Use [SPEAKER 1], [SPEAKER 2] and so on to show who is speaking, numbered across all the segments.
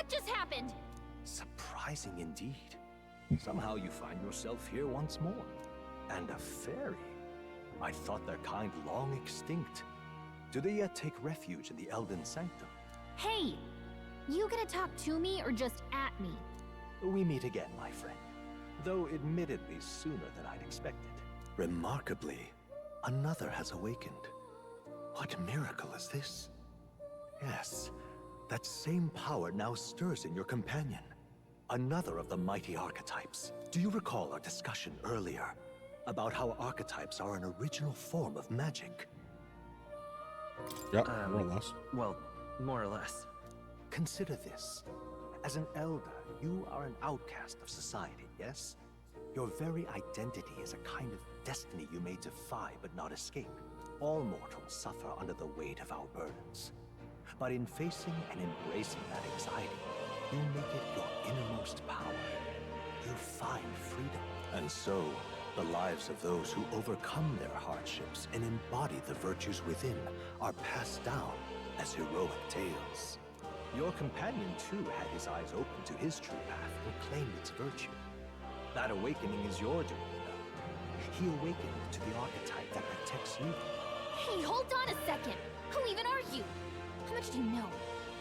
[SPEAKER 1] What just happened?
[SPEAKER 2] Surprising indeed. Somehow you find yourself here once more. And a fairy. I thought their kind long extinct. Do they yet take refuge in the Elden Sanctum?
[SPEAKER 1] Hey! You gonna talk to me or just at me?
[SPEAKER 2] We meet again, my friend. Though admittedly sooner than I'd expected. Remarkably, another has awakened. What miracle is this? Yes, that same power now stirs in your companion. Another of the mighty archetypes. Do you recall our discussion earlier about how archetypes are an original form of magic?
[SPEAKER 3] Yeah, more or less.
[SPEAKER 4] Well, more or less.
[SPEAKER 2] Consider this. As an elder, you are an outcast of society, yes? Your very identity is a kind of destiny you may defy but not escape. All mortals suffer under the weight of our burdens. But in facing and embracing that anxiety, you make it your innermost power. You find freedom. And so, the lives of those who overcome their hardships and embody the virtues within are passed down as heroic tales. Your companion, too, had his eyes open to his true path and claimed its virtue. That awakening is your doing, though. He awakened to the archetype that protects you.
[SPEAKER 1] Hey, hold on a second! Who even are you? How much do you know?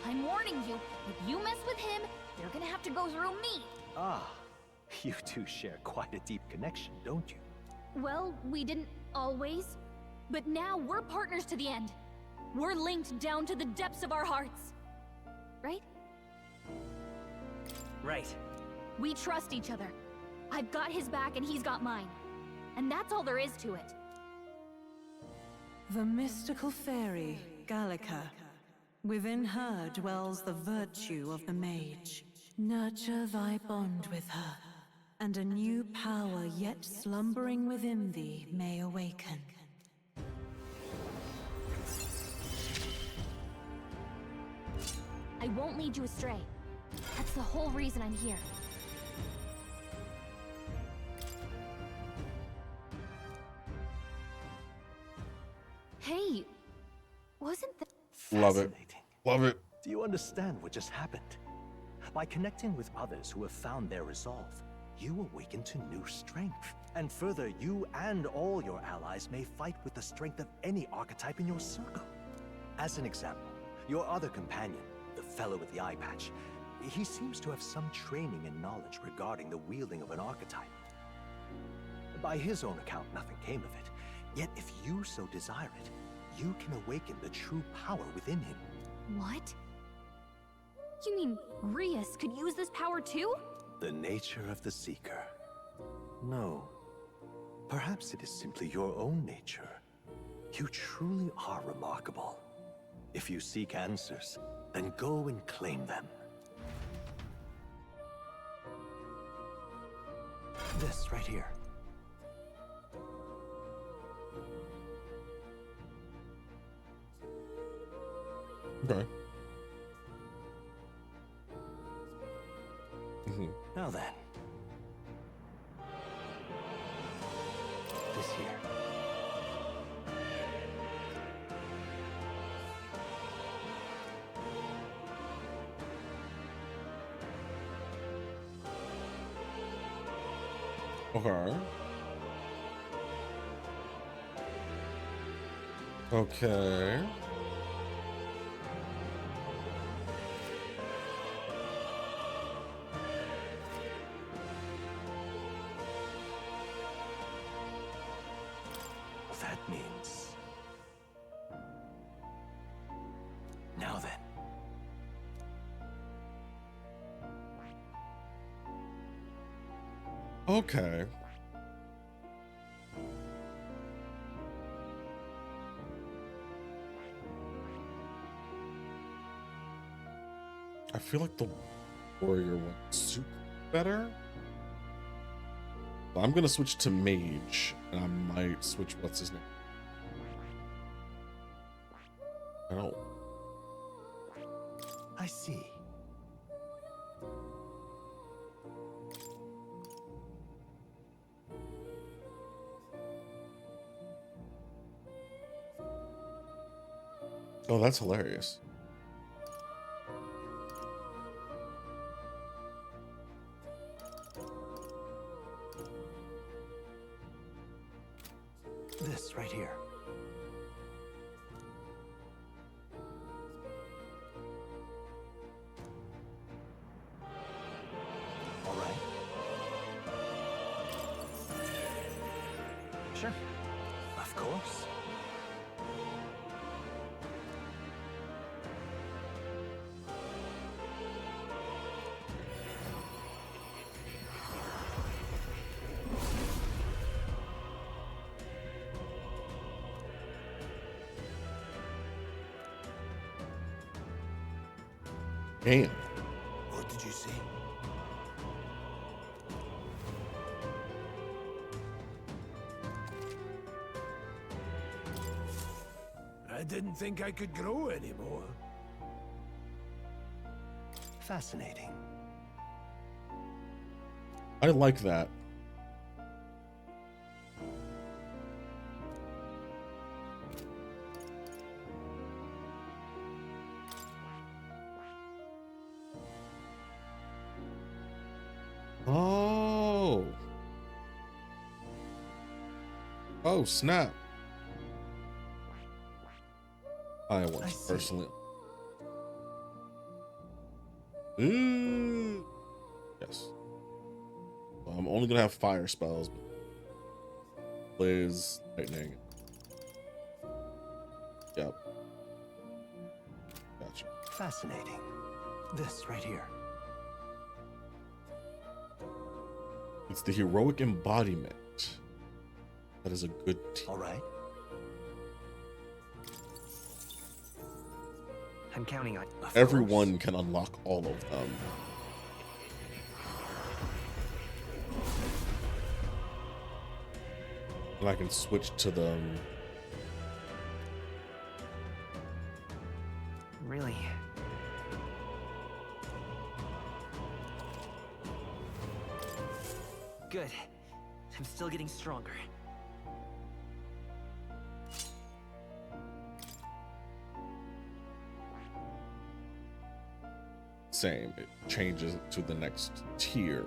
[SPEAKER 1] I'm warning you, if you mess with him, you're gonna have to go through me!
[SPEAKER 2] Ah, you two share quite a deep connection, don't you?
[SPEAKER 1] Well, we didn't always. But now we're partners to the end. We're linked down to the depths of our hearts. Right?
[SPEAKER 4] Right.
[SPEAKER 1] We trust each other. I've got his back and he's got mine. And that's all there is to it.
[SPEAKER 5] The mystical fairy, Gallica. Within her dwells the virtue of the mage. Nurture thy bond with her, and a new power yet slumbering within thee may awaken.
[SPEAKER 1] I won't lead you astray. That's the whole reason I'm here. Hey, wasn't that...
[SPEAKER 3] Love it.
[SPEAKER 2] Fascinating.
[SPEAKER 3] Love it.
[SPEAKER 2] Do you understand what just happened? By connecting with others who have found their resolve, you awaken to new strength. And further, you and all your allies may fight with the strength of any archetype in your circle. As an example, your other companion, the fellow with the eye patch, he seems to have some training and knowledge regarding the wielding of an archetype. By his own account, nothing came of it. Yet if you so desire it, you can awaken the true power within him.
[SPEAKER 1] What? You mean Rias could use this power too?
[SPEAKER 2] The nature of the Seeker. No. Perhaps it is simply your own nature. You truly are remarkable. If you seek answers, then go and claim them. This right here.
[SPEAKER 3] Okay.
[SPEAKER 2] Now then. This here.
[SPEAKER 3] Okay. Okay.
[SPEAKER 2] That means... Now then.
[SPEAKER 3] Okay. I feel like the warrior one suits better. I'm gonna switch to mage, and I might switch what's his name. I don't.
[SPEAKER 2] I see.
[SPEAKER 3] Oh, that's hilarious.
[SPEAKER 2] This right here. All right.
[SPEAKER 4] Sure.
[SPEAKER 2] Of course.
[SPEAKER 3] Damn.
[SPEAKER 2] What did you see?
[SPEAKER 6] I didn't think I could grow anymore.
[SPEAKER 2] Fascinating.
[SPEAKER 3] I like that. Oh. Oh, snap. I want
[SPEAKER 2] I
[SPEAKER 3] to
[SPEAKER 2] see.
[SPEAKER 3] personally. Ooh. Yes. So I'm only gonna have fire spells. Blaze, lightning. Yep. Gotcha.
[SPEAKER 2] Fascinating. This right here.
[SPEAKER 3] It's the heroic embodiment. That is a good team.
[SPEAKER 2] All right.
[SPEAKER 4] I'm counting on.
[SPEAKER 2] Of
[SPEAKER 3] Everyone can unlock all of them. And I can switch to them.
[SPEAKER 4] Really? Good. I'm still getting stronger.
[SPEAKER 3] Same. It changes to the next tier.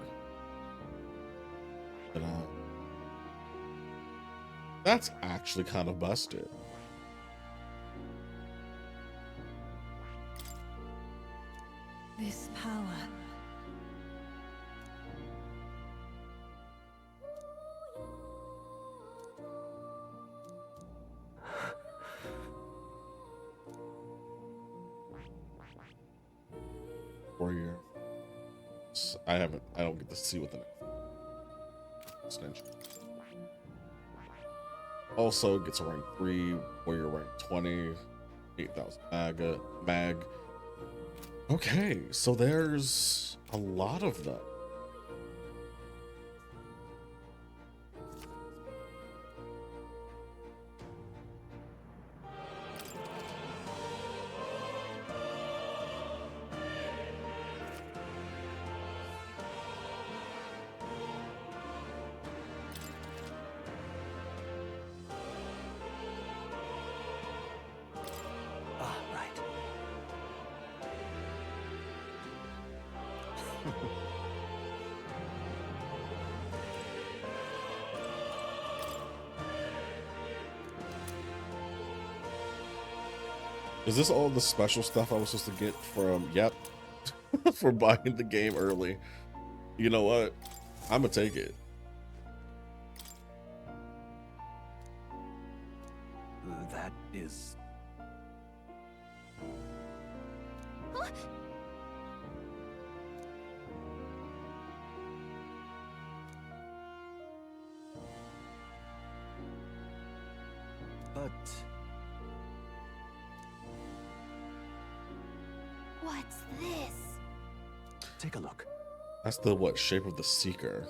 [SPEAKER 3] But, that's actually kind of busted.
[SPEAKER 5] This power.
[SPEAKER 3] Warrior. I don't get to see what the extension. Also gets a rank 3, warrior rank 20, 8,000 mag. Okay, so there's a lot of them.
[SPEAKER 2] Ah, right.
[SPEAKER 3] Is this all the special stuff I was supposed to get from, yep, for buying the game early? You know what? I'm gonna take it.
[SPEAKER 2] That is... But...
[SPEAKER 1] What's this?
[SPEAKER 2] Take a look.
[SPEAKER 3] That's the what, shape of the seeker.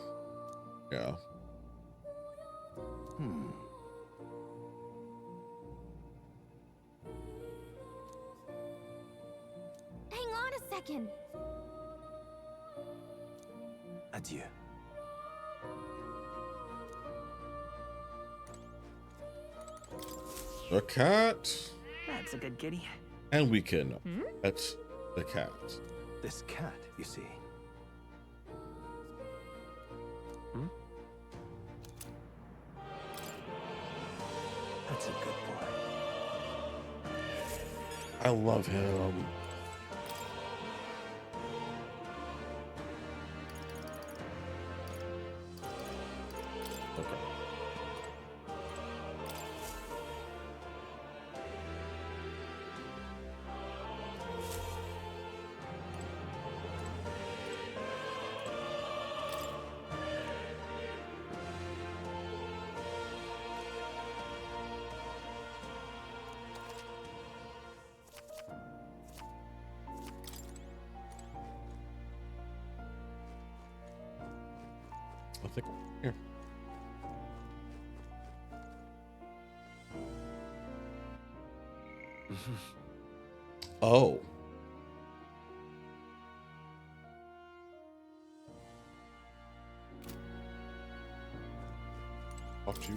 [SPEAKER 3] Yeah.
[SPEAKER 1] Hang on a second.
[SPEAKER 2] Adieu.
[SPEAKER 3] The cat.
[SPEAKER 4] That's a good kitty.
[SPEAKER 3] And we can pet the cat.
[SPEAKER 2] This cat, you see. That's a good boy.
[SPEAKER 3] I love him. Okay. I think here. Oh. Fuck you.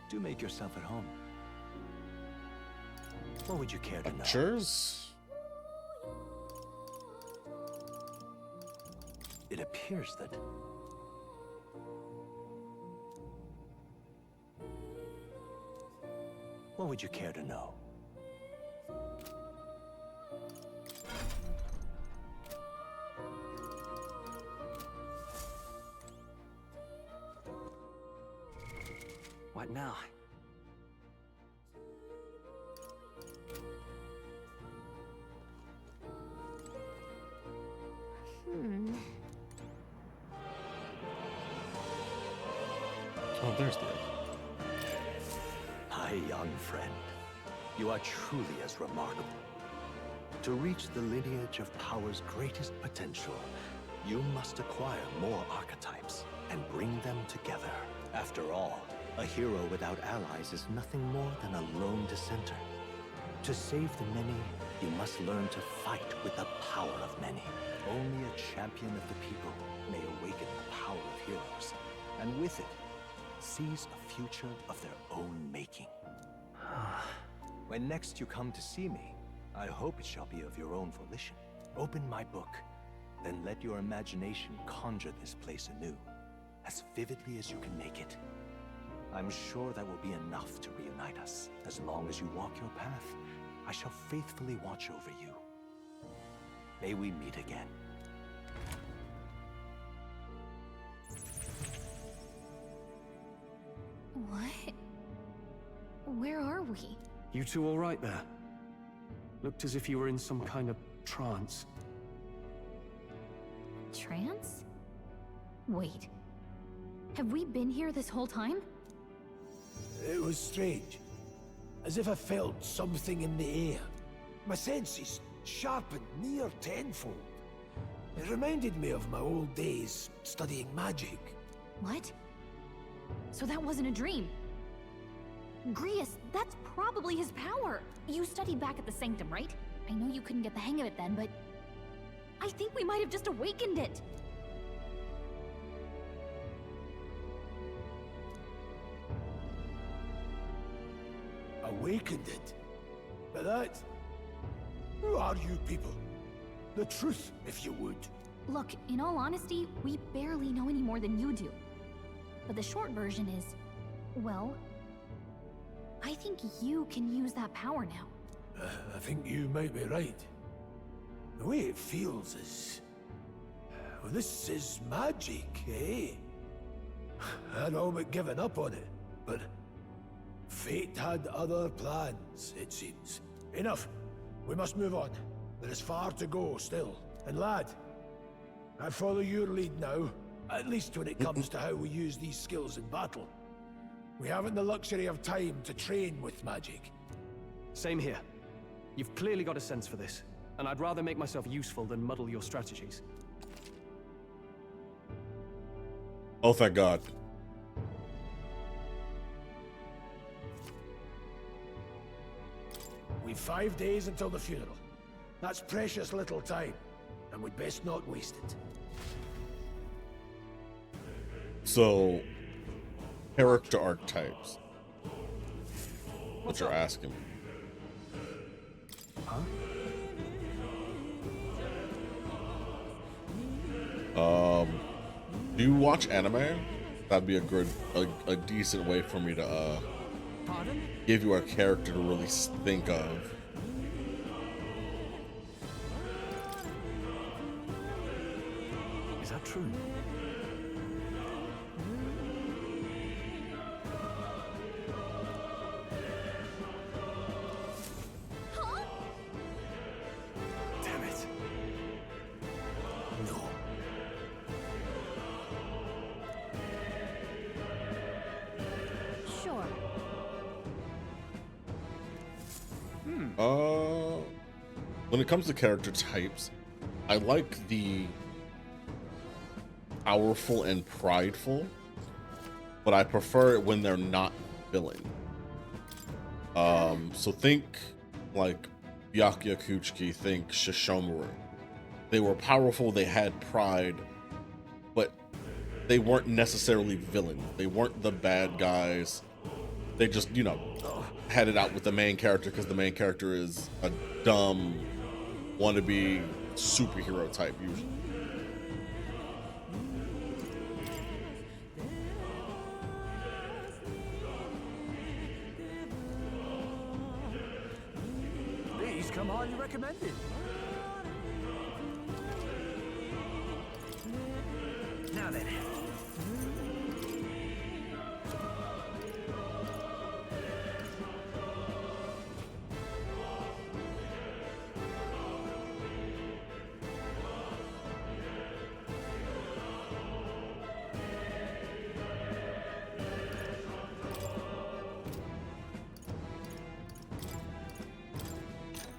[SPEAKER 2] Do make yourself at home. What would you care to know?
[SPEAKER 3] Pictures?
[SPEAKER 2] It appears that what would you care to know?
[SPEAKER 4] What now?
[SPEAKER 3] Oh, there's the egg.
[SPEAKER 2] My young friend, you are truly as remarkable. To reach the lineage of power's greatest potential, you must acquire more archetypes and bring them together. After all, a hero without allies is nothing more than a lone dissenter. To save the many, you must learn to fight with the power of many. Only a champion of the people may awaken the power of heroes, and with it, seize a future of their own making. When next you come to see me, I hope it shall be of your own volition. Open my book, then let your imagination conjure this place anew, as vividly as you can make it. I'm sure that will be enough to reunite us. As long as you walk your path, I shall faithfully watch over you. May we meet again.
[SPEAKER 1] What? Where are we?
[SPEAKER 6] You two all right there? Looked as if you were in some kind of trance.
[SPEAKER 1] Trance? Wait. Have we been here this whole time?
[SPEAKER 6] It was strange. As if I felt something in the air. My senses sharpened near tenfold. It reminded me of my old days studying magic.
[SPEAKER 1] What? So that wasn't a dream. Grius, that's probably his power. You studied back at the Sanctum, right? I know you couldn't get the hang of it then, but I think we might have just awakened it.
[SPEAKER 6] Awakened it? But that... Who are you people? The truth, if you would.
[SPEAKER 1] Look, in all honesty, we barely know any more than you do. But the short version is, well, I think you can use that power now.
[SPEAKER 6] I think you might be right. The way it feels is... Well, this is magic, eh? I'd all but given up on it, but... Fate had other plans, it seems. Enough. We must move on. There is far to go still. And lad, I follow your lead now, at least when it comes to how we use these skills in battle. We haven't the luxury of time to train with magic.
[SPEAKER 7] Same here. You've clearly got a sense for this, and I'd rather make myself useful than muddle your strategies.
[SPEAKER 3] Oh, thank God.
[SPEAKER 6] We've 5 days until the funeral. That's precious little time, and we'd best not waste it.
[SPEAKER 3] So, character archetypes. What you're asking me. Do you watch anime? That'd be a good, a decent way for me to give you a character to really think of.
[SPEAKER 4] Is that true?
[SPEAKER 6] Damn it. No.
[SPEAKER 1] Sure.
[SPEAKER 3] When it comes to character types, I like the powerful and prideful, but I prefer it when they're not villain. So think like Byakuya Kuchiki, think Shishomaru. They were powerful, they had pride, but they weren't necessarily villain. They weren't the bad guys. They just, you know, had it out with the main character because the main character is a dumb, wannabe superhero type usually.
[SPEAKER 4] These come highly recommended. Now then.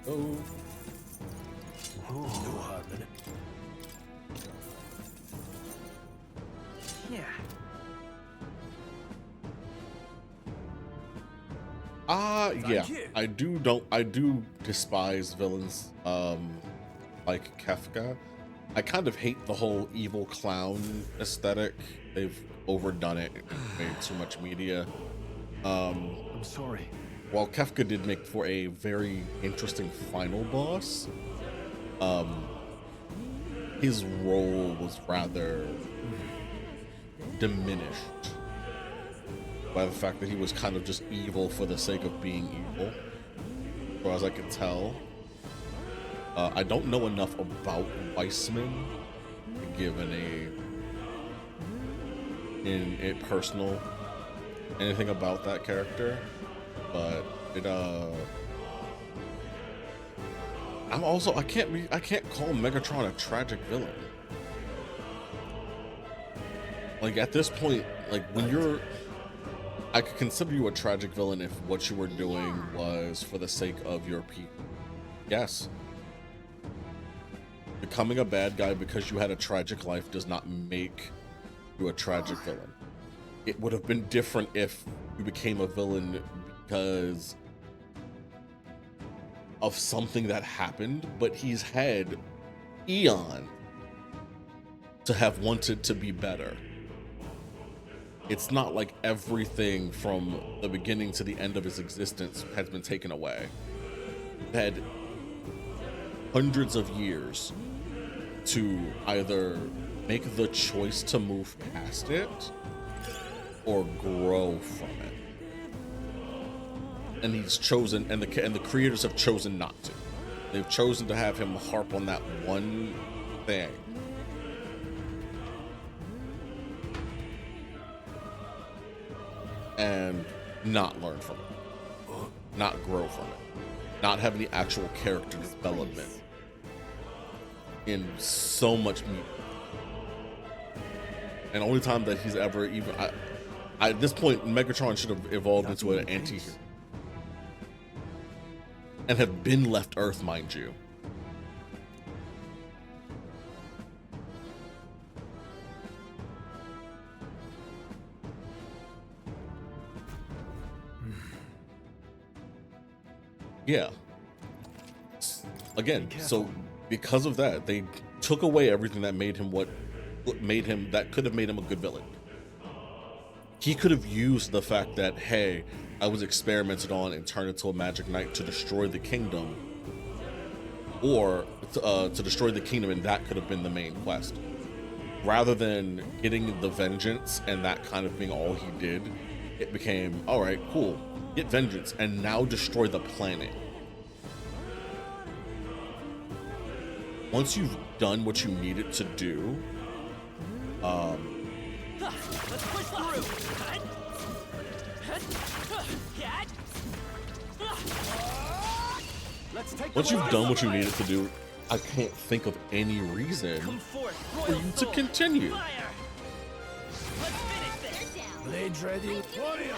[SPEAKER 3] Oh.
[SPEAKER 6] No harm in it.
[SPEAKER 4] Yeah.
[SPEAKER 3] Yeah.
[SPEAKER 4] you.
[SPEAKER 3] I do despise villains like Kefka. I kind of hate the whole evil clown aesthetic. They've overdone it and made too much media.
[SPEAKER 4] I'm sorry.
[SPEAKER 3] While Kefka did make for a very interesting final boss, his role was rather diminished by the fact that he was kind of just evil for the sake of being evil, as far as I can tell. I don't know enough about Weissman to give in personal anything about that character, but it I can't call Megatron a tragic villain. Like at this point, like when I could consider you a tragic villain if what you were doing was for the sake of your people. Yes. Becoming a bad guy because you had a tragic life does not make you a tragic villain. It would have been different if you became a villain because of something that happened, but he's had eon to have wanted to be better. It's not like everything from the beginning to the end of his existence has been taken away. He had hundreds of years to either make the choice to move past it or grow from it. And he's chosen, and the creators have chosen not to. They've chosen to have him harp on that one thing. And not learn from it. Not grow from it. Not have any actual character development in so much media. And the only time that he's ever even at this point, Megatron should have evolved into an anti-hero and have been left Earth, mind you. Yeah. Again, so because of that, they took away everything that made him that could have made him a good villain. He could have used the fact that, hey, I was experimented on and turned into a magic knight to destroy the kingdom, or to destroy the kingdom, and that could have been the main quest. Rather than getting the vengeance and that kind of being all he did, it became, all right, cool, get vengeance and now destroy the planet. Once you've done what you needed to do,
[SPEAKER 8] Let's push through.
[SPEAKER 7] Let's take
[SPEAKER 3] once
[SPEAKER 7] the
[SPEAKER 3] you've
[SPEAKER 7] rise
[SPEAKER 3] done
[SPEAKER 7] up
[SPEAKER 3] what you
[SPEAKER 7] high.
[SPEAKER 3] needed to do, I can't think of any reason
[SPEAKER 8] Come forth,
[SPEAKER 3] for
[SPEAKER 8] royal
[SPEAKER 3] you to
[SPEAKER 8] soul.
[SPEAKER 3] continue.
[SPEAKER 8] Fire. Let's finish this.
[SPEAKER 1] They're down.
[SPEAKER 6] Blades ready.
[SPEAKER 1] Warrior.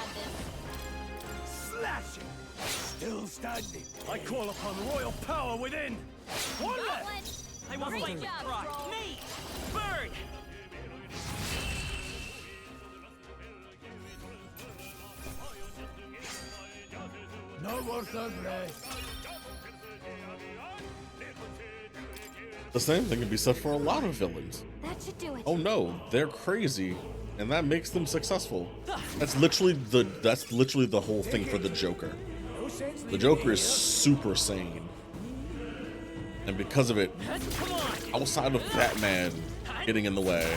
[SPEAKER 6] Slash it. Still standing.
[SPEAKER 7] I call upon royal power within. One left.
[SPEAKER 8] I will
[SPEAKER 1] Great
[SPEAKER 8] fight
[SPEAKER 1] job,
[SPEAKER 8] with pride.
[SPEAKER 1] Stroll.
[SPEAKER 8] Me, burn.
[SPEAKER 6] Not worth a breath.
[SPEAKER 3] The same thing can be said for a lot of villains.
[SPEAKER 1] That should do it.
[SPEAKER 3] Oh no, they're crazy, and that makes them successful. That's literally the whole thing for the Joker.
[SPEAKER 6] No sense
[SPEAKER 3] The
[SPEAKER 6] leaving
[SPEAKER 3] Joker
[SPEAKER 6] me
[SPEAKER 3] is
[SPEAKER 6] here.
[SPEAKER 3] super sane, and because of it,
[SPEAKER 8] Come on.
[SPEAKER 3] outside of Batman getting in the way,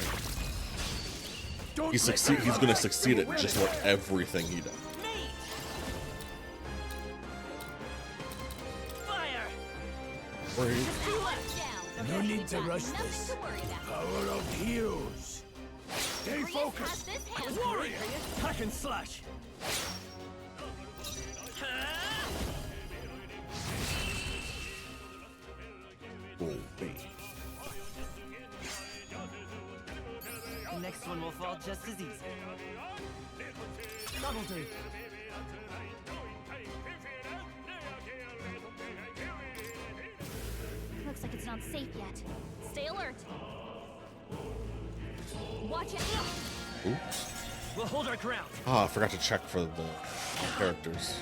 [SPEAKER 6] Don't
[SPEAKER 3] he's
[SPEAKER 6] let
[SPEAKER 3] gonna succeed at just about everything he does.
[SPEAKER 8] Me. Fire.
[SPEAKER 3] Right?
[SPEAKER 1] Two left down.
[SPEAKER 6] No need to
[SPEAKER 1] You've got
[SPEAKER 6] rush
[SPEAKER 1] nothing
[SPEAKER 6] this.
[SPEAKER 1] to worry about.
[SPEAKER 6] Power of heroes. Stay
[SPEAKER 1] Grius has
[SPEAKER 6] focused.
[SPEAKER 1] this hand.
[SPEAKER 7] Warrior. Hack and slash.
[SPEAKER 3] Oh, wait.
[SPEAKER 8] The next one will fall just as easy. Double do.
[SPEAKER 1] Looks like it's not safe yet. Stay alert. Watch it.
[SPEAKER 3] Oops.
[SPEAKER 8] We'll hold our ground.
[SPEAKER 3] Ah, I forgot to check for the characters.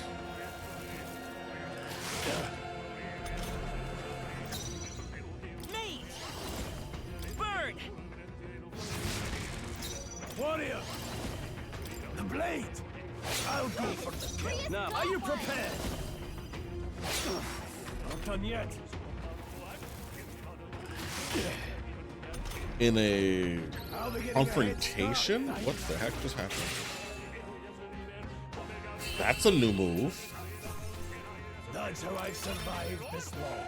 [SPEAKER 8] Me. Burn.
[SPEAKER 6] Warrior. The blade. I'll go for the kill.
[SPEAKER 7] Now, are you prepared? Not done yet.
[SPEAKER 3] In a
[SPEAKER 6] I'll be getting a head
[SPEAKER 3] confrontation?
[SPEAKER 6] start.
[SPEAKER 3] What the heck just happened? That's a new move.
[SPEAKER 6] That's how I've survived this long.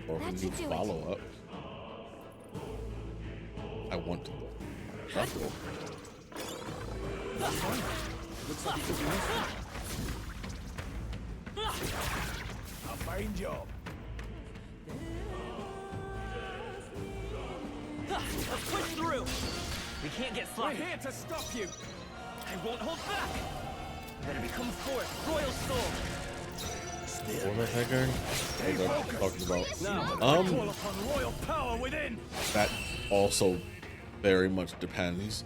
[SPEAKER 3] Or a
[SPEAKER 1] That
[SPEAKER 3] new
[SPEAKER 1] should do it.
[SPEAKER 3] follow-up. I want to. That's cool.
[SPEAKER 6] A fine job.
[SPEAKER 8] Let's push through. We can't get
[SPEAKER 7] We're
[SPEAKER 8] sloppy.
[SPEAKER 7] here to stop you.
[SPEAKER 8] I won't hold back. Better become forth, royal soul.
[SPEAKER 3] What was I thinking? What was I talking about?
[SPEAKER 7] Now, I call
[SPEAKER 3] Um,
[SPEAKER 7] upon royal power within.
[SPEAKER 3] that also very much depends.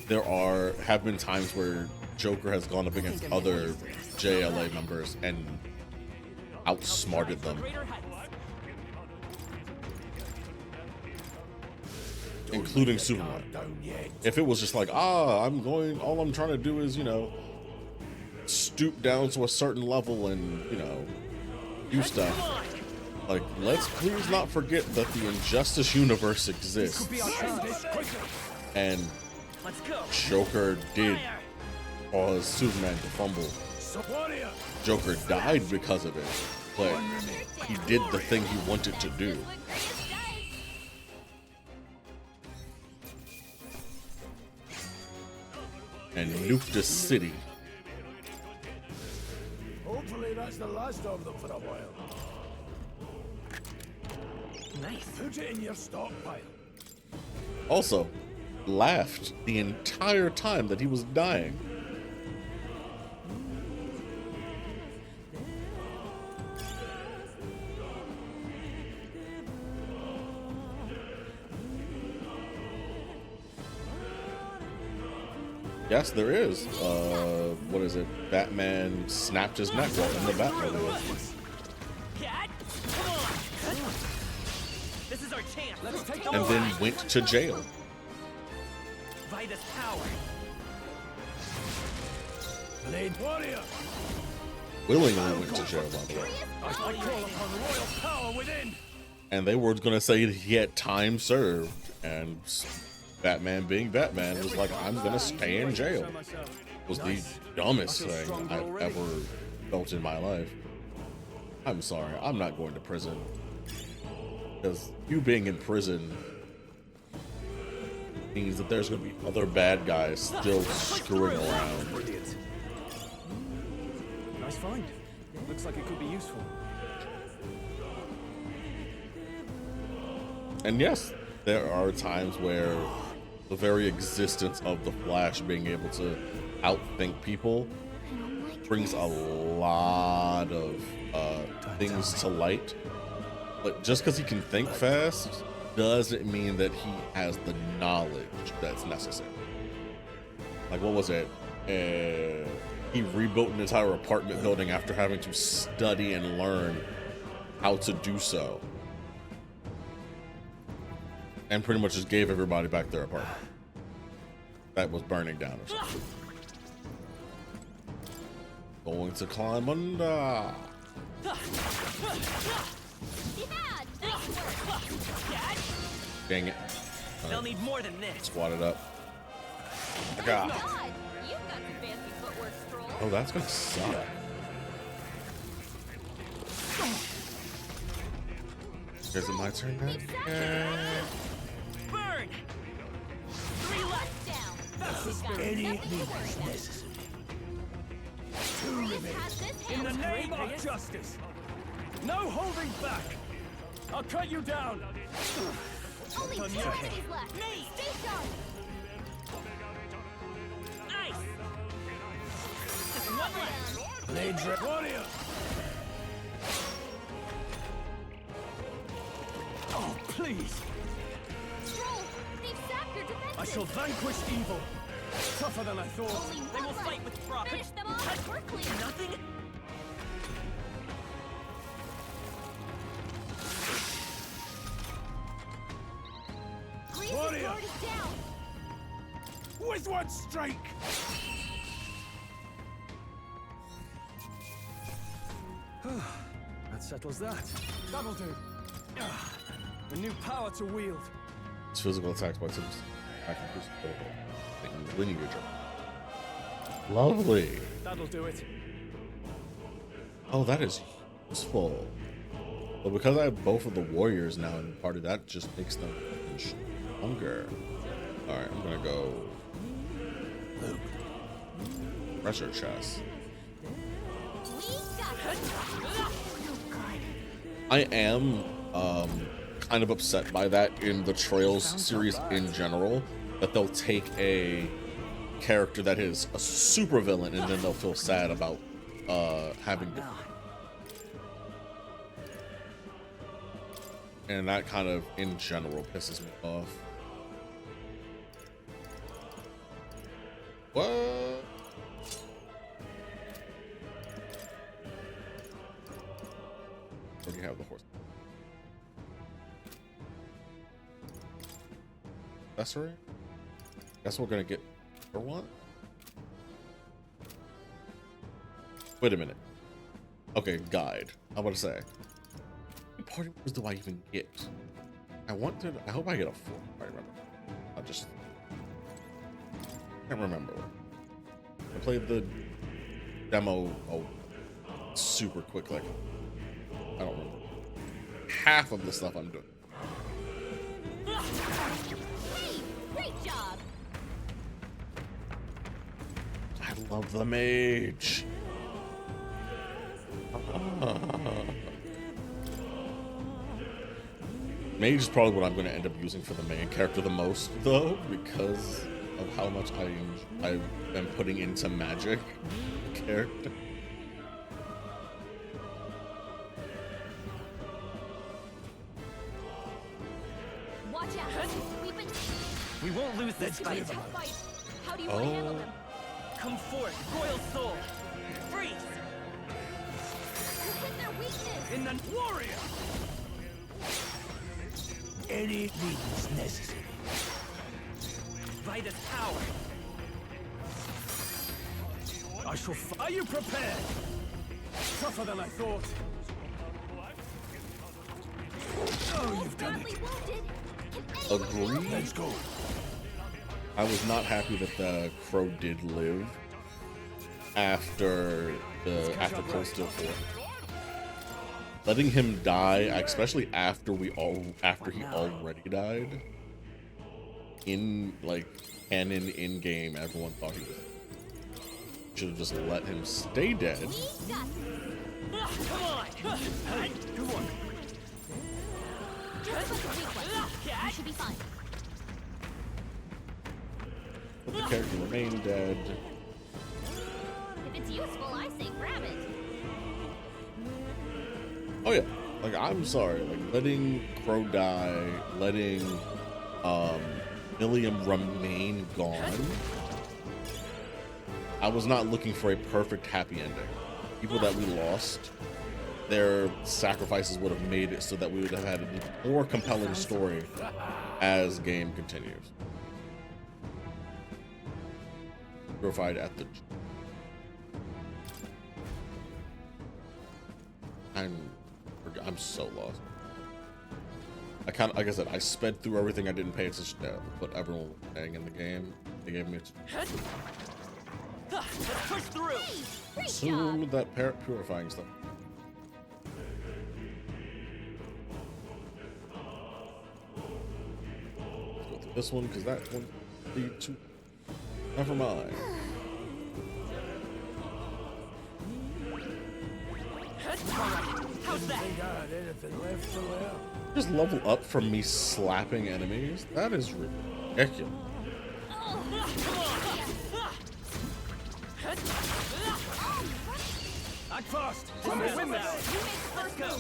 [SPEAKER 3] There have been times where Joker has gone up against other JLA members and outsmarted them,
[SPEAKER 8] Greater heights.
[SPEAKER 3] including Superman.
[SPEAKER 6] Down yet.
[SPEAKER 3] If it was just like, all I'm trying to do is, stoop down to a certain level and, do stuff.
[SPEAKER 8] Come on.
[SPEAKER 3] Like, let's please not forget that the Injustice universe exists.
[SPEAKER 7] Be our chance.
[SPEAKER 3] And
[SPEAKER 8] Let's go.
[SPEAKER 3] Joker did
[SPEAKER 8] Fire.
[SPEAKER 3] cause Superman to fumble.
[SPEAKER 6] So warrior.
[SPEAKER 3] Joker died because of it, but he did the thing he wanted to do.
[SPEAKER 1] What Grius does.
[SPEAKER 3] And nuked a city.
[SPEAKER 6] Hopefully that's the last of them for a while.
[SPEAKER 8] Nice.
[SPEAKER 6] Put it in your stockpile.
[SPEAKER 3] Also, laughed the entire time that he was dying. Yes, there is. What is it? Batman snapped his neck while in the Batmobile.
[SPEAKER 8] Cat, come on. This is our chance.
[SPEAKER 7] Let's take the
[SPEAKER 3] And then went to jail.
[SPEAKER 8] By this power.
[SPEAKER 6] Blade warrior.
[SPEAKER 3] Willingly went to jail, by the way.
[SPEAKER 7] I call upon royal power within.
[SPEAKER 3] And they were gonna say he had time served, and Batman being Batman was like, I'm gonna stay in jail. Was the dumbest thing I've ever felt in my life. I'm sorry, I'm not going to prison. Because you being in prison means that there's gonna be other bad guys still screwing around.
[SPEAKER 7] Brilliant. Nice find. Looks like it could be useful.
[SPEAKER 3] And yes, there are times where the very existence of the Flash being able to outthink people brings a lot of things to light. But just because he can think fast doesn't mean that he has the knowledge that's necessary. Like, what was it? He rebuilt an entire apartment building after having to study and learn how to do so. And pretty much just gave everybody back their apartment that was burning down or something. Going to climb under. Dang it.
[SPEAKER 8] They'll need more than this.
[SPEAKER 3] Squat it up. I got.
[SPEAKER 1] God, you've got some fancy footwork, Stroll.
[SPEAKER 3] Oh, that's gonna suck. Is it my turn now? Yeah.
[SPEAKER 8] Burn! 3 left.
[SPEAKER 1] Down. We've got
[SPEAKER 6] Any
[SPEAKER 1] nothing to
[SPEAKER 6] means
[SPEAKER 1] worry about.
[SPEAKER 6] necessary.
[SPEAKER 1] Grease has this
[SPEAKER 7] In the
[SPEAKER 1] handled.
[SPEAKER 7] name of justice, no holding back. I'll cut you down.
[SPEAKER 1] Only 2 enemies left. Stay sharp.
[SPEAKER 8] Nice! Just 1 left.
[SPEAKER 6] Blades ready.
[SPEAKER 7] Warrior. Oh, please.
[SPEAKER 1] Stroll, they've sapped your defenses.
[SPEAKER 7] I shall vanquish evil. Tougher than I thought.
[SPEAKER 1] Only
[SPEAKER 8] They will
[SPEAKER 1] one left.
[SPEAKER 8] fight with profit.
[SPEAKER 1] Finish them off. We're clear.
[SPEAKER 8] Nothing?
[SPEAKER 1] Grease's
[SPEAKER 6] Warrior.
[SPEAKER 1] guard is down.
[SPEAKER 6] With one strike.
[SPEAKER 7] That settles that. That'll do. Ah, a new power to wield.
[SPEAKER 3] It's physical attacks by tips. I can use linear jump. Lovely.
[SPEAKER 7] That'll do it.
[SPEAKER 3] Oh, that is useful. But because I have both of the warriors now, and part of that just makes them stronger. All right, I'm gonna go pressure chest.
[SPEAKER 1] We got this. Oh, God.
[SPEAKER 3] I am kind of upset by that in the Trails series in general, that they'll take a character that is a super villain and then they'll feel sad about having to. And that kind of in general pisses me off. What? Where do you have the horse? Accessory? Guess we're gonna get for what? Wait a minute. Okay, guide. I'm about to say. What party members do I even get? I hope I get a 4. I remember. I just can't remember. I played the demo super quick, like I don't remember half of the stuff I'm doing.
[SPEAKER 1] Hey, great job.
[SPEAKER 3] I love the mage. Mage is probably what I'm going to end up using for the main character the most, though, because of how much I am putting into magic character.
[SPEAKER 1] Watch out.
[SPEAKER 8] We won't lose this
[SPEAKER 1] It's gonna be a
[SPEAKER 8] fight.
[SPEAKER 1] tough fight. How do you want to handle them?
[SPEAKER 8] Come forth, Royal Soul. Freeze!
[SPEAKER 1] You hit their weakness.
[SPEAKER 7] In the warrior.
[SPEAKER 6] Any means necessary.
[SPEAKER 8] By this power.
[SPEAKER 7] I shall. Are you prepared? Tougher than I thought. Oh, you've done
[SPEAKER 1] Badly
[SPEAKER 7] it.
[SPEAKER 1] wounded. Can anyone
[SPEAKER 3] Agreed.
[SPEAKER 1] help?
[SPEAKER 6] Let's go.
[SPEAKER 3] I was not happy that the crow did live after Cold Steel 4. Letting him die, especially after he already died, in like canon in game, everyone thought he was. Should have just let him stay dead.
[SPEAKER 8] Come on! Hey, good one.
[SPEAKER 1] Just put the weak one. You should be fine.
[SPEAKER 3] But the character remained dead.
[SPEAKER 1] If it's useful, I say grab it.
[SPEAKER 3] Oh yeah, like I'm sorry, like letting Crow die, letting Milliam remain gone. I was not looking for a perfect happy ending. People that we lost, their sacrifices would have made it so that we would have had a more compelling story as game continues. Purified at the. I'm so lost. I kind of, like I said, I sped through everything. I didn't pay attention to what everyone was saying in the game. They gave me.
[SPEAKER 8] Let's push through.
[SPEAKER 1] Hey, great
[SPEAKER 3] Assume
[SPEAKER 1] job.
[SPEAKER 3] that purifying stuff. Let's go through this one because that one lead to. Never mind.
[SPEAKER 8] How's that?
[SPEAKER 6] Think I had anything left to learn.
[SPEAKER 3] Just level up from me slapping enemies. That is ridiculous.
[SPEAKER 8] Act fast. Win this. Let's go.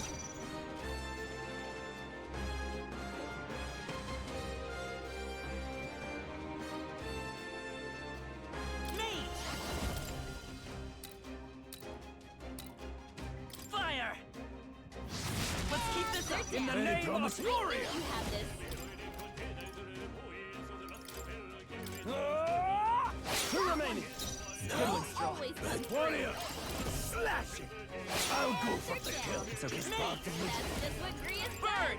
[SPEAKER 8] Fire! Let's keep this up in the name of Gloria!
[SPEAKER 1] You have this.
[SPEAKER 8] Two remaining.
[SPEAKER 1] Always good.
[SPEAKER 6] Warrior! Slash it! I'll go for the kill.
[SPEAKER 8] It's okay.
[SPEAKER 1] That's just what Grius
[SPEAKER 8] Bird!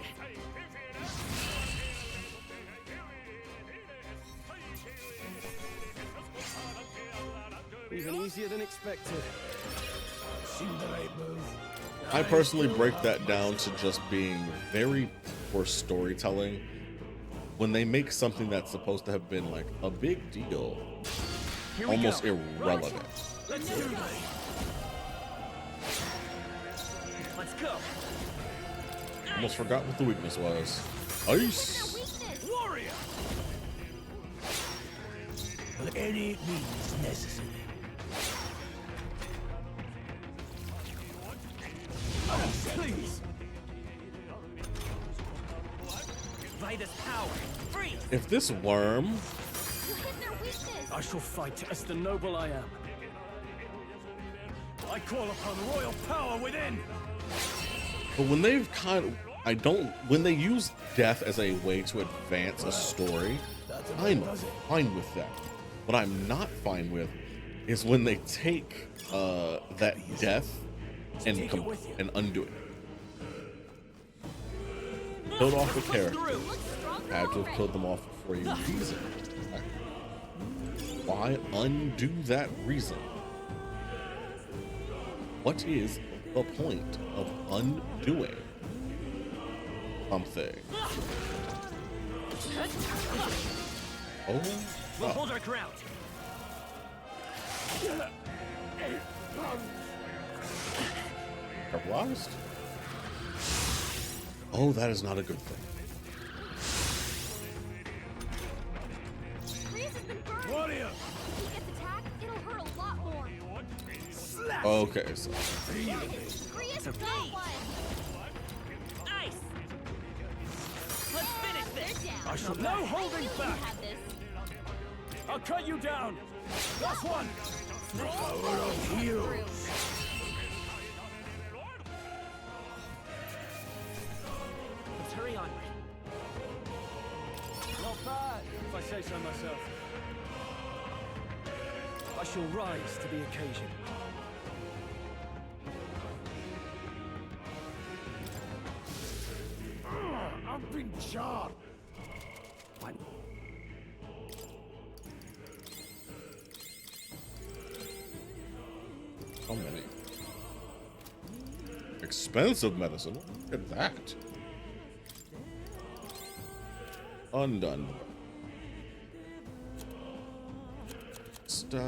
[SPEAKER 7] Even easier than expected.
[SPEAKER 6] Seemed the right move.
[SPEAKER 3] I personally break that down to just being very poor storytelling. When they make something that's supposed to have been like a big deal,
[SPEAKER 8] Here we
[SPEAKER 3] almost
[SPEAKER 8] go.
[SPEAKER 3] irrelevant.
[SPEAKER 8] Let's do this. Let's go.
[SPEAKER 3] Almost forgot what the weakness was. Ice.
[SPEAKER 1] weakness.
[SPEAKER 8] Warrior!
[SPEAKER 6] Any means necessary.
[SPEAKER 8] Please! Vitus power! Freeze!
[SPEAKER 3] If this worm,
[SPEAKER 1] You hit their weakness.
[SPEAKER 7] I shall fight as the noble I am.
[SPEAKER 8] I call upon royal power within!
[SPEAKER 3] but when they've when they use death as a way to advance a story, I'm fine with that. What I'm not fine with is when they take that death and undo it. Killed off the character. Had to have killed them off for a reason. Why undo that reason? What is the point of undoing something? Oh,
[SPEAKER 8] We'll hold our ground.
[SPEAKER 3] paralyzed? Oh, that is not a good thing.
[SPEAKER 1] Grius has been burned.
[SPEAKER 6] Warrior!
[SPEAKER 1] If he gets attacked, it'll hurt a lot more.
[SPEAKER 6] Slash!
[SPEAKER 3] Okay, so
[SPEAKER 1] Grius got one.
[SPEAKER 8] Ice! Let's finish this!
[SPEAKER 1] They're down.
[SPEAKER 7] I shall
[SPEAKER 8] No holding
[SPEAKER 1] You
[SPEAKER 8] back!
[SPEAKER 1] have this.
[SPEAKER 7] I'll cut you down.
[SPEAKER 8] Last one!
[SPEAKER 6] Power of heroes!
[SPEAKER 8] Let's hurry on.
[SPEAKER 7] Not bad, if I say so myself. I shall rise to the occasion.
[SPEAKER 6] I've been charred!
[SPEAKER 7] What?
[SPEAKER 3] expensive medicine. Look at that. Undone. Stuff.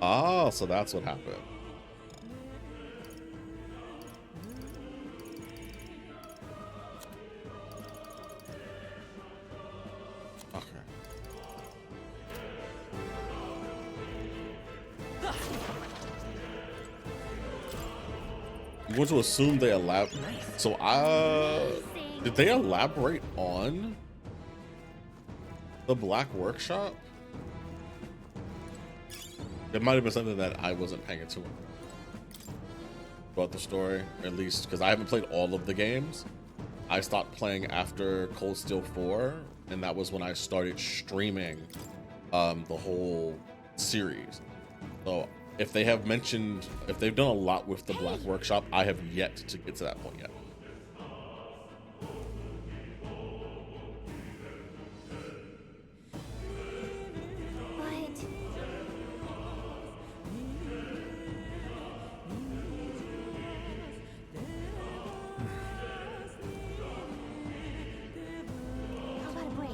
[SPEAKER 3] Ah, so that's what happened. Okay. I'm going to assume they elaborate. So, did they elaborate on the Black Workshop? It might have been something that I wasn't paying attention to about the story, at least because I haven't played all of the games. I stopped playing after Cold Steel 4, and that was when I started streaming the whole series. So if they have mentioned, if they've done a lot with the Black Workshop, I have yet to get to that point yet.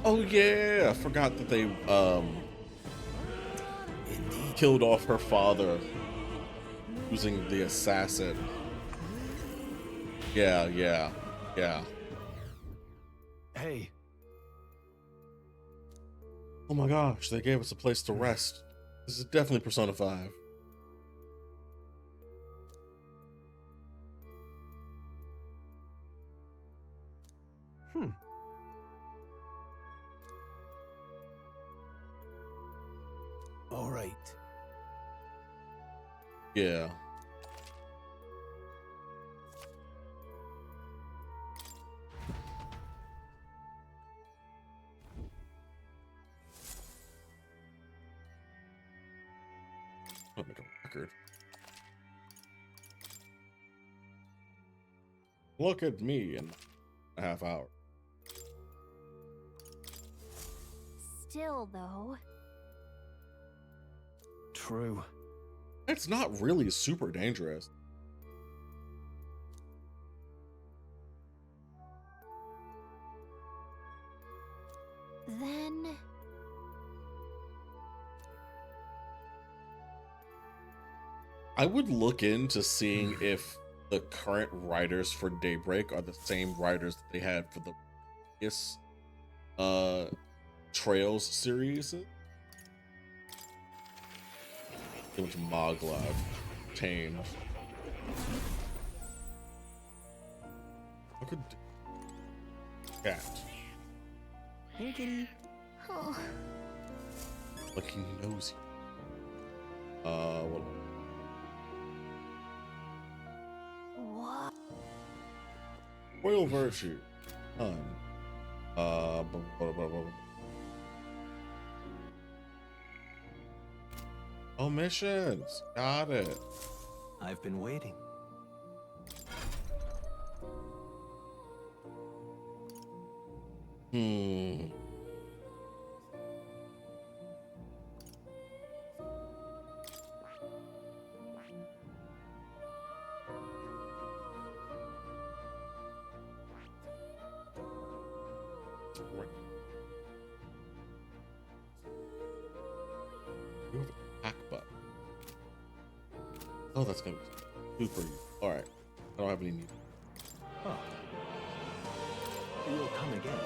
[SPEAKER 3] Oh yeah, I forgot that they killed off her father using the assassin. Yeah.
[SPEAKER 4] Hey.
[SPEAKER 3] Oh my gosh, they gave us a place to rest. This is definitely Persona 5.
[SPEAKER 6] All right.
[SPEAKER 3] Yeah. I'll make a record. Look at me in a half hour.
[SPEAKER 1] Still, though.
[SPEAKER 4] True.
[SPEAKER 3] It's not really super dangerous.
[SPEAKER 1] Then...
[SPEAKER 3] I would look into seeing if the current writers for Daybreak are the same writers that they had for the previous Trails series. They went to Moglav, Tamed. Look at cat.
[SPEAKER 1] Hey, kitty. Oh.
[SPEAKER 3] Like he knows you. What?
[SPEAKER 1] What?
[SPEAKER 3] Royal Virtue. Oh, missions. Got it.
[SPEAKER 2] I've been waiting.
[SPEAKER 3] You have a hack button. Oh, that's gonna be super. All right, I don't have any need.
[SPEAKER 2] Oh. You'll come again.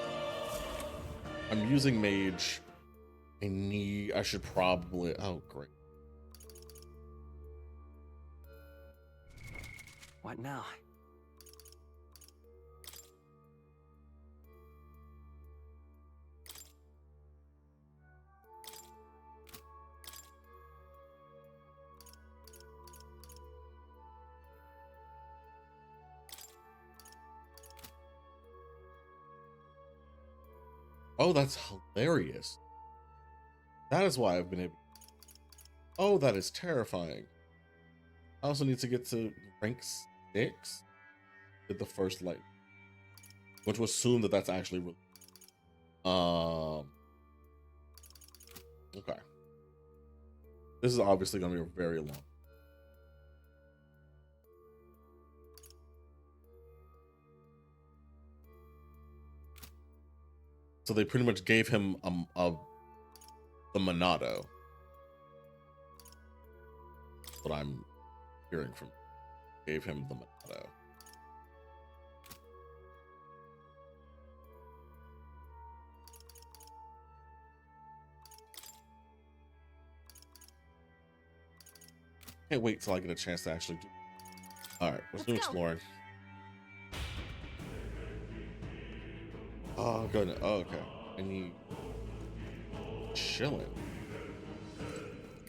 [SPEAKER 3] I'm using mage. I should probably. Oh, great.
[SPEAKER 7] What now?
[SPEAKER 3] Oh, that's hilarious. That is why I've been able. Oh, that is terrifying. I also need to get to rank 6. Did the first light, which will assume that that's actually really. Okay. This is obviously going to be a very long. So they pretty much gave him the Monado. That's what I'm hearing from. Gave him the Monado. Can't wait till I get a chance to actually do. All right, let's do exploring. Oh, goodness. Oh, okay. I need chilling.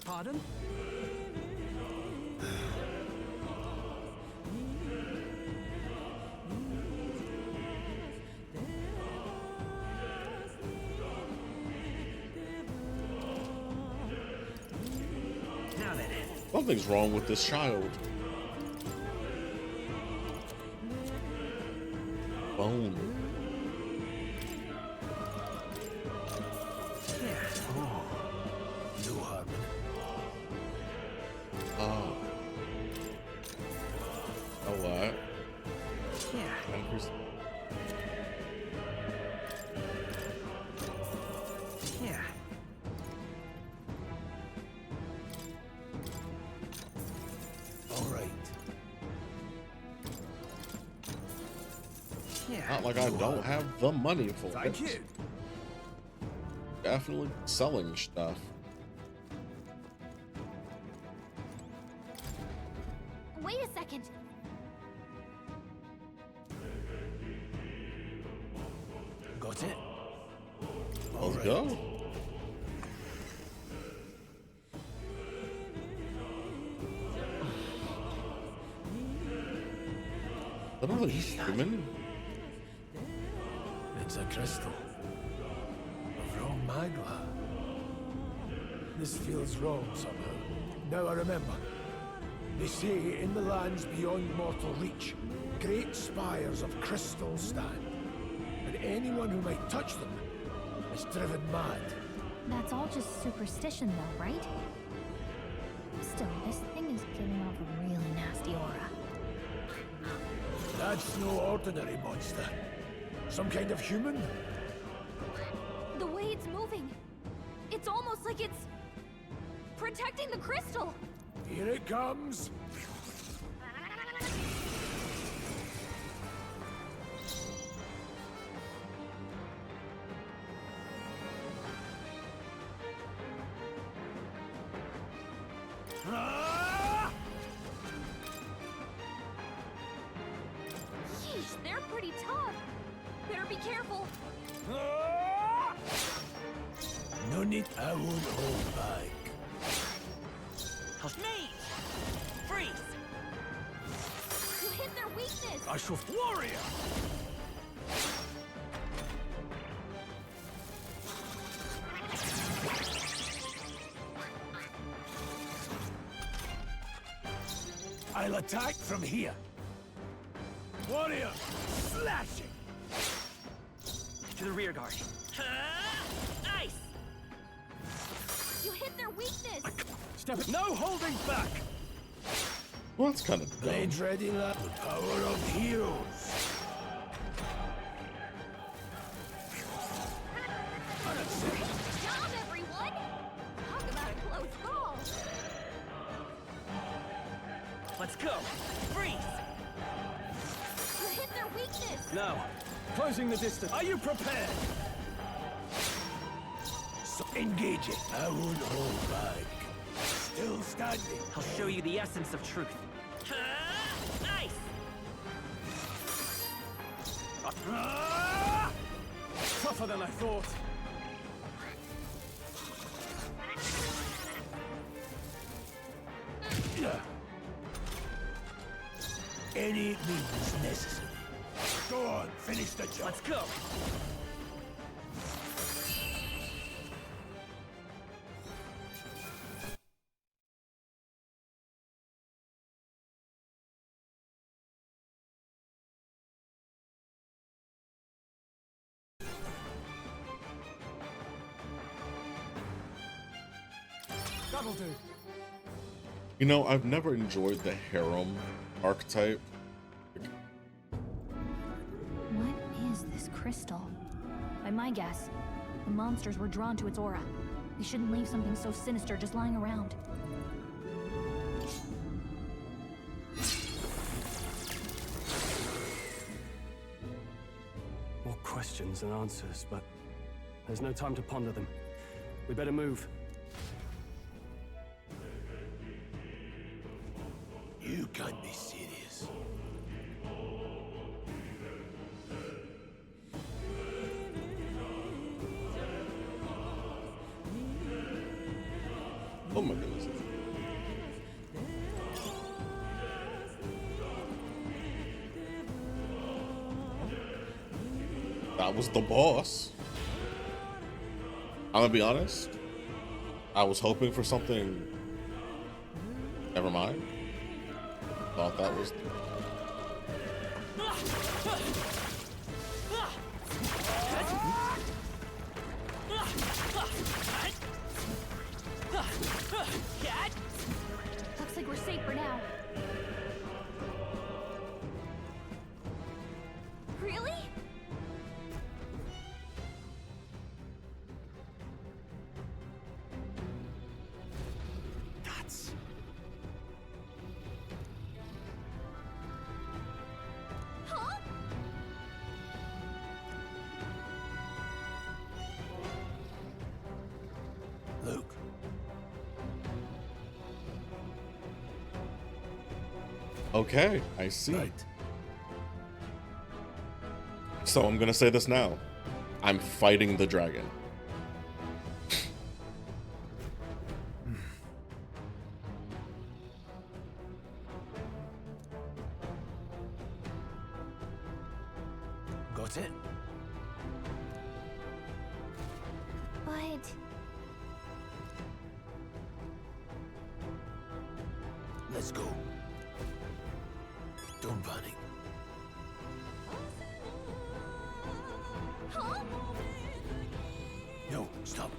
[SPEAKER 4] Pardon?
[SPEAKER 8] Now then.
[SPEAKER 3] Something's wrong with this child. Bone.
[SPEAKER 6] No harm in it.
[SPEAKER 3] Oh. A what?
[SPEAKER 8] Yeah.
[SPEAKER 3] Increase.
[SPEAKER 8] Yeah.
[SPEAKER 6] All right.
[SPEAKER 8] Yeah.
[SPEAKER 3] Not like I don't have the money for
[SPEAKER 4] Thank
[SPEAKER 3] it.
[SPEAKER 4] you.
[SPEAKER 3] Definitely selling stuff.
[SPEAKER 1] Wait a second.
[SPEAKER 6] Got it?
[SPEAKER 3] Let's go. Another human?
[SPEAKER 6] It's a crystal. From Magla. This feels wrong somehow. Now I remember. They say in the lands beyond mortal reach, great spires of crystal stand. And anyone who might touch them is driven mad.
[SPEAKER 1] That's all just superstition though, right? Still, this thing is giving off a really nasty aura.
[SPEAKER 6] That's no ordinary monster. Some kind of human?
[SPEAKER 1] The way it's moving, it's almost like it's protecting the crystal.
[SPEAKER 6] Here it comes.
[SPEAKER 1] Yeesh, they're pretty tough. Better be careful.
[SPEAKER 6] No need, I won't hold back.
[SPEAKER 8] Me! Freeze!
[SPEAKER 1] You hit their weakness.
[SPEAKER 4] I shall warrior.
[SPEAKER 6] I'll attack from here. Warrior, slashing.
[SPEAKER 8] To the rear guard. Ice!
[SPEAKER 1] You hit their weakness.
[SPEAKER 4] Step it. No holding back.
[SPEAKER 3] Well, that's kind of dumb.
[SPEAKER 6] Blades ready, lad. The power of heroes.
[SPEAKER 1] Good job, everyone. Talk about a close call.
[SPEAKER 8] Let's go! Freeze!
[SPEAKER 1] You hit their weakness.
[SPEAKER 4] Now, closing the distance. Are you prepared?
[SPEAKER 6] So engage it. I won't hold back. Still standing.
[SPEAKER 8] I'll show you the essence of truth. Ice!
[SPEAKER 4] Tougher than I thought.
[SPEAKER 6] Any means necessary. Go on, finish the job.
[SPEAKER 8] Let's go!
[SPEAKER 4] That'll do.
[SPEAKER 3] You know, I've never enjoyed the harem archetype.
[SPEAKER 1] What is this crystal? By my guess, the monsters were drawn to its aura. We shouldn't leave something so sinister just lying around.
[SPEAKER 7] More questions than answers, but there's no time to ponder them. We better move.
[SPEAKER 6] You can't be serious.
[SPEAKER 3] Oh my goodness. That was the boss. I'm gonna be honest. I was hoping for something. Never mind. Thought that was.
[SPEAKER 1] Looks like we're safe for now. Really?
[SPEAKER 6] That's...
[SPEAKER 1] Huh?
[SPEAKER 6] Look.
[SPEAKER 3] Okay, I see.
[SPEAKER 6] Right.
[SPEAKER 3] So I'm gonna say this now. I'm fighting the dragon.
[SPEAKER 6] Got it?
[SPEAKER 1] But...
[SPEAKER 6] Let's go. Don't panic.
[SPEAKER 1] Huh?
[SPEAKER 6] No, stop.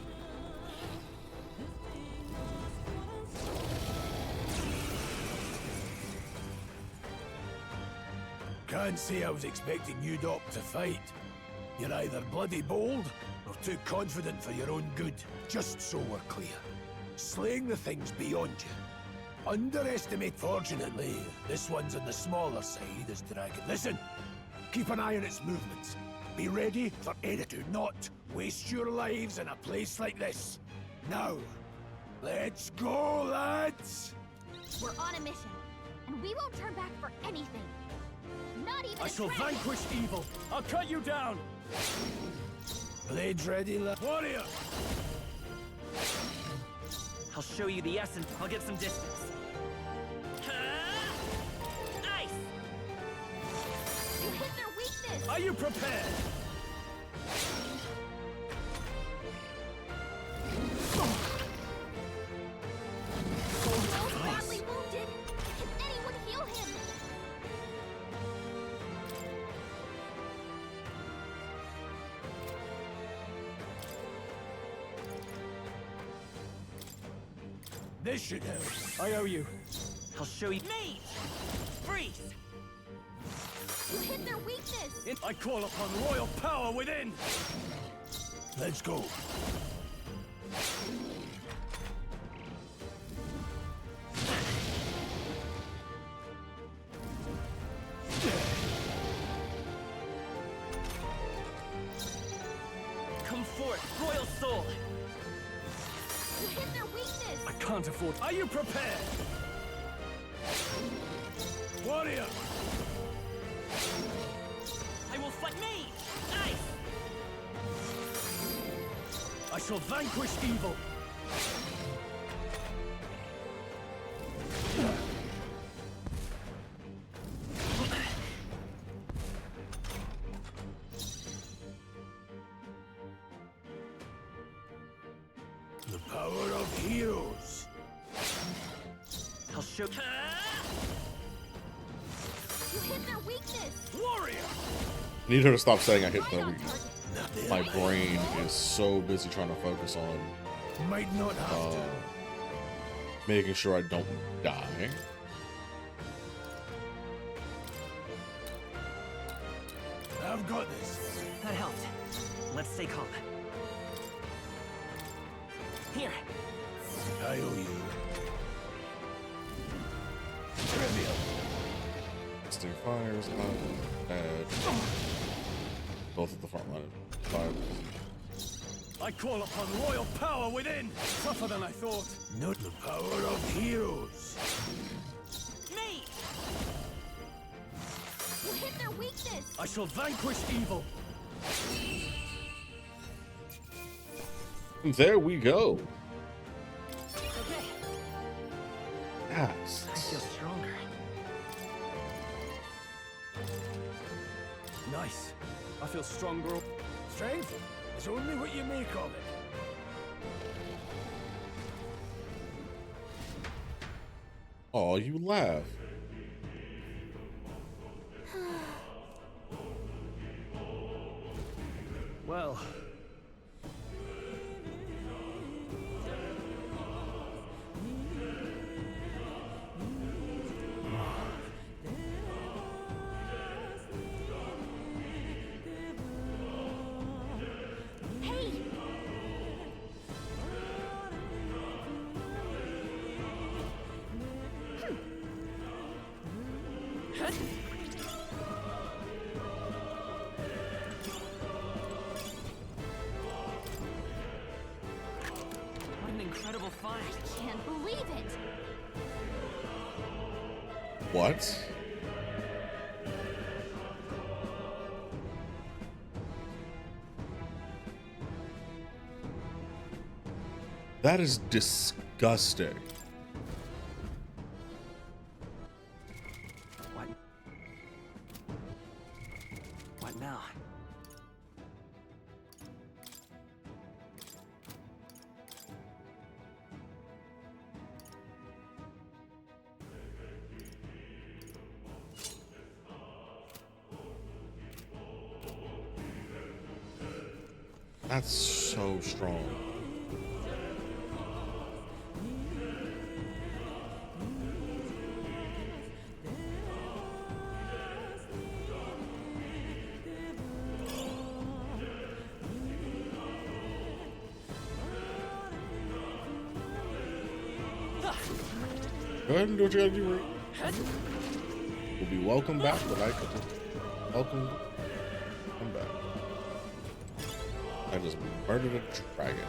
[SPEAKER 6] Can't say I was expecting you, Doc, to fight. You're either bloody bold or too confident for your own good. Just so we're clear. Slaying the thing's beyond you. Underestimate, fortunately, this one's on the smaller side as dragon. Listen, keep an eye on its movements. Be ready for any to not waste your lives in a place like this. Now, let's go, lads!
[SPEAKER 1] We're on a mission, and we won't turn back for anything. Not even
[SPEAKER 4] I
[SPEAKER 1] a
[SPEAKER 4] shall
[SPEAKER 1] dragon.
[SPEAKER 4] vanquish evil. I'll cut you down.
[SPEAKER 6] Blades ready, lad?
[SPEAKER 4] Warrior!
[SPEAKER 8] I'll show you the essence. I'll get some distance. Ice!
[SPEAKER 1] You hit their weakness!
[SPEAKER 4] Are you prepared?
[SPEAKER 1] Will's badly wounded. Can anyone heal him?
[SPEAKER 6] This should help.
[SPEAKER 4] I owe you.
[SPEAKER 8] I'll show you. Mage! Freeze!
[SPEAKER 1] You hit their weakness!
[SPEAKER 4] I call upon royal power within.
[SPEAKER 6] Let's go.
[SPEAKER 8] Come forth, royal soul!
[SPEAKER 1] You hit their weakness!
[SPEAKER 4] I can't afford. Are you prepared? Warrior!
[SPEAKER 8] I will fight mage! Ice!
[SPEAKER 4] I shall vanquish evil.
[SPEAKER 6] The power of heroes.
[SPEAKER 8] I'll show.
[SPEAKER 1] You hit their weakness!
[SPEAKER 4] Warrior!
[SPEAKER 3] I need her to stop saying I hit
[SPEAKER 1] Right
[SPEAKER 3] the
[SPEAKER 1] on
[SPEAKER 3] weakness.
[SPEAKER 1] target.
[SPEAKER 3] My brain is so busy trying to focus on
[SPEAKER 6] Might not have to.
[SPEAKER 3] making sure I don't die.
[SPEAKER 6] Have I've got this.
[SPEAKER 8] That helped. Let's stay calm. Here.
[SPEAKER 6] I owe you. Trivial.
[SPEAKER 3] Casting fires on bad. Both at the front line. Five.
[SPEAKER 4] I call upon royal power within! Tougher than I thought.
[SPEAKER 6] Not the power of heroes.
[SPEAKER 8] Me!
[SPEAKER 1] You hit their weakness!
[SPEAKER 4] I shall vanquish evil.
[SPEAKER 3] There we go.
[SPEAKER 8] Okay.
[SPEAKER 3] Yes.
[SPEAKER 8] I feel stronger.
[SPEAKER 4] Nice. I feel stronger.
[SPEAKER 6] Strength is only what you make of it.
[SPEAKER 3] Oh, you laugh.
[SPEAKER 7] Well,
[SPEAKER 1] Hey!
[SPEAKER 8] What an incredible fight.
[SPEAKER 1] Can't believe it!
[SPEAKER 3] What? That is disgusting.
[SPEAKER 8] What? What now?
[SPEAKER 3] That's so strong. Go ahead and do what you gotta do, Rick. We'll be welcome back, but I could welcome come back. I just murdered a dragon.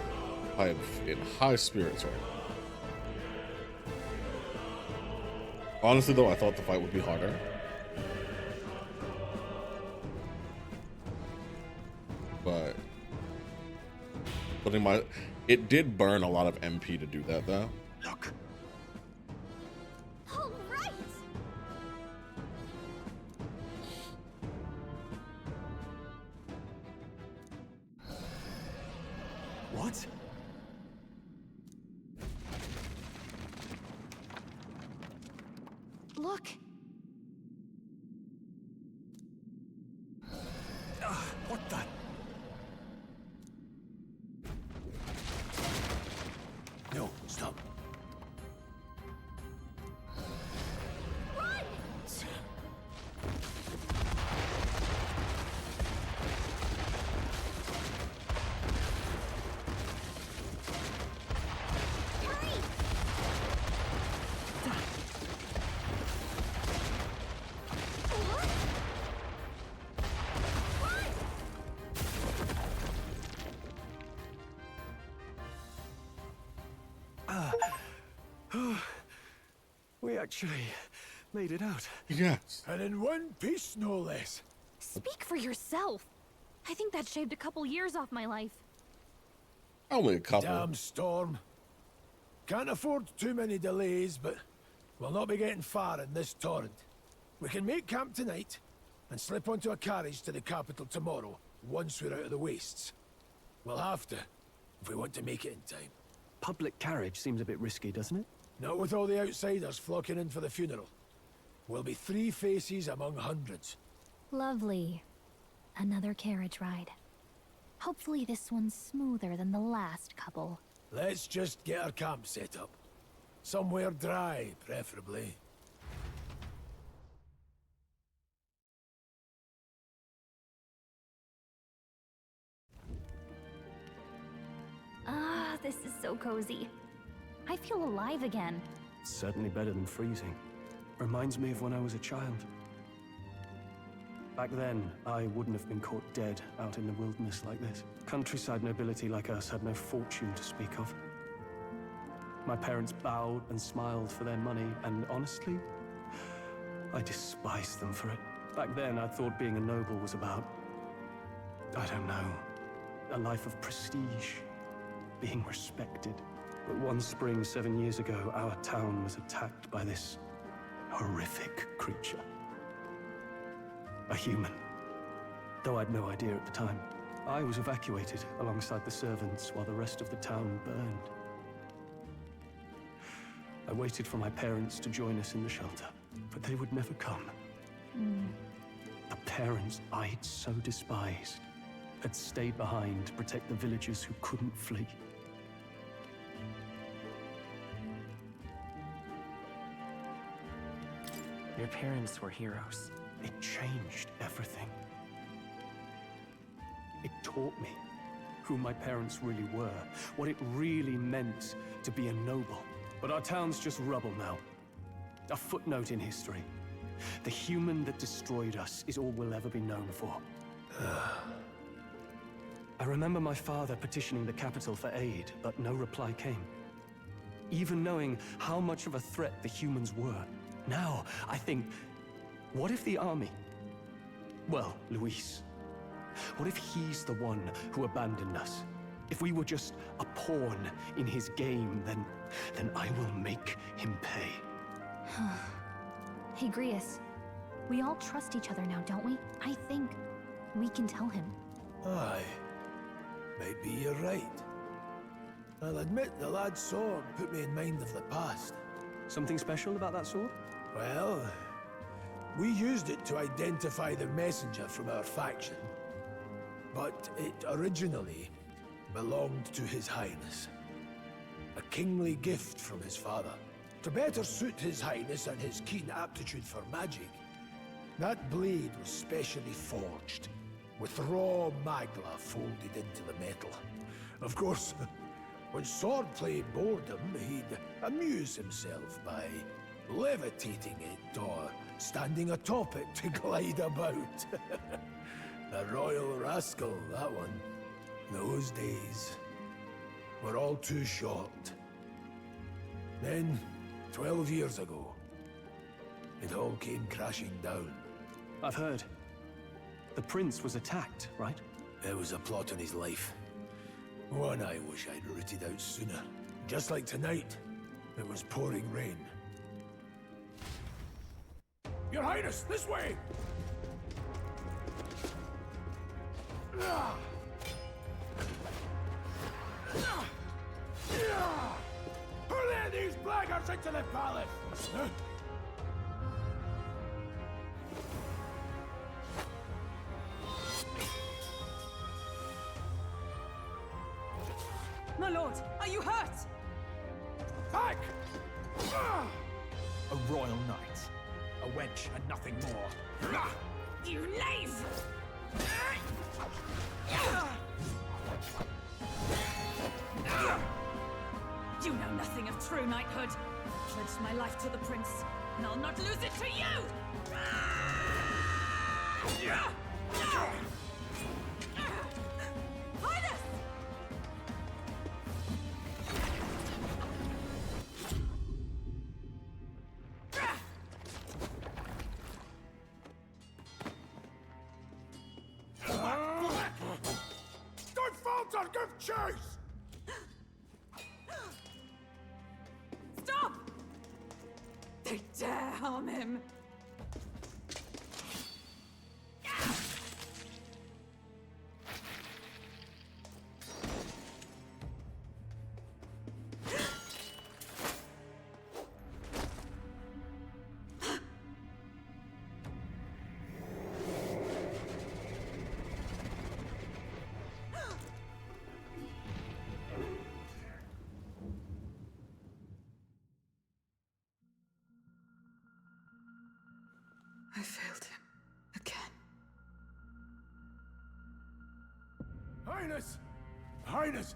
[SPEAKER 3] I am in high spirits right now. Honestly, though, I thought the fight would be harder. But it did burn a lot of MP to do that, though.
[SPEAKER 6] Look.
[SPEAKER 1] All right!
[SPEAKER 7] what?
[SPEAKER 1] Look!
[SPEAKER 6] What the? No, stop.
[SPEAKER 1] Run! Hurry! What?
[SPEAKER 7] We actually made it out.
[SPEAKER 3] Yes.
[SPEAKER 6] And in one piece, no less.
[SPEAKER 1] Speak for yourself. I think that shaved a couple years off my life.
[SPEAKER 3] Only a couple.
[SPEAKER 6] Damn storm. Can't afford too many delays, but we'll not be getting far in this torrent. We can make camp tonight and slip onto a carriage to the capital tomorrow, once we're out of the wastes. We'll have to, if we want to make it in time.
[SPEAKER 7] Public carriage seems a bit risky, doesn't it?
[SPEAKER 6] Not with all the outsiders flocking in for the funeral. We'll be 3 faces among hundreds.
[SPEAKER 1] Lovely. Another carriage ride. Hopefully this one's smoother than the last couple.
[SPEAKER 6] Let's just get our camp set up. Somewhere dry, preferably.
[SPEAKER 1] This is so cozy. I feel alive again.
[SPEAKER 7] It's certainly better than freezing. Reminds me of when I was a child. Back then, I wouldn't have been caught dead out in the wilderness like this. Countryside nobility like us had no fortune to speak of. My parents bowed and smiled for their money, and honestly, I despised them for it. Back then, I thought being a noble was about, I don't know, a life of prestige, being respected. But one spring 7 years ago, our town was attacked by this horrific creature. A human. Though I'd no idea at the time. I was evacuated alongside the servants while the rest of the town burned. I waited for my parents to join us in the shelter, but they would never come. The parents I'd so despised had stayed behind to protect the villagers who couldn't flee.
[SPEAKER 9] Your parents were heroes.
[SPEAKER 7] It changed everything. It taught me who my parents really were, what it really meant to be a noble. But our town's just rubble now. A footnote in history. The human that destroyed us is all we'll ever be known for. I remember my father petitioning the capital for aid, but no reply came. Even knowing how much of a threat the humans were. Now, I think, what if the army? Well, Luis. What if he's the one who abandoned us? If we were just a pawn in his game, then I will make him pay.
[SPEAKER 1] Hey, Grius. We all trust each other now, don't we? I think we can tell him.
[SPEAKER 6] Aye. Maybe you're right. I'll admit the lad's sword put me in mind of the past.
[SPEAKER 7] Something special about that sword?
[SPEAKER 6] Well, we used it to identify the messenger from our faction. But it originally belonged to His Highness. A kingly gift from his father. To better suit His Highness and his keen aptitude for magic, that blade was specially forged, with raw magla folded into the metal. Of course, when swordplay bored him, he'd amuse himself by levitating it or standing atop it to glide about. A royal rascal, that one. Those days were all too short. Then, 12 years ago, it all came crashing down.
[SPEAKER 7] I've heard. The prince was attacked, right?
[SPEAKER 6] There was a plot on his life. One I wish I'd rooted out sooner. Just like tonight, it was pouring rain. Your Highness, this way! Hurl these blackguards into the palace!
[SPEAKER 5] My lord, are you hurt?
[SPEAKER 6] Back!
[SPEAKER 10] A royal knight. A wench and nothing more.
[SPEAKER 5] You knave! You know nothing of true knighthood. I pledged my life to the prince, and I'll not lose it to you! Highness!
[SPEAKER 6] Don't falter! Give chase!
[SPEAKER 5] Stop! They dare harm him! I failed him. Again.
[SPEAKER 6] Highness! Highness!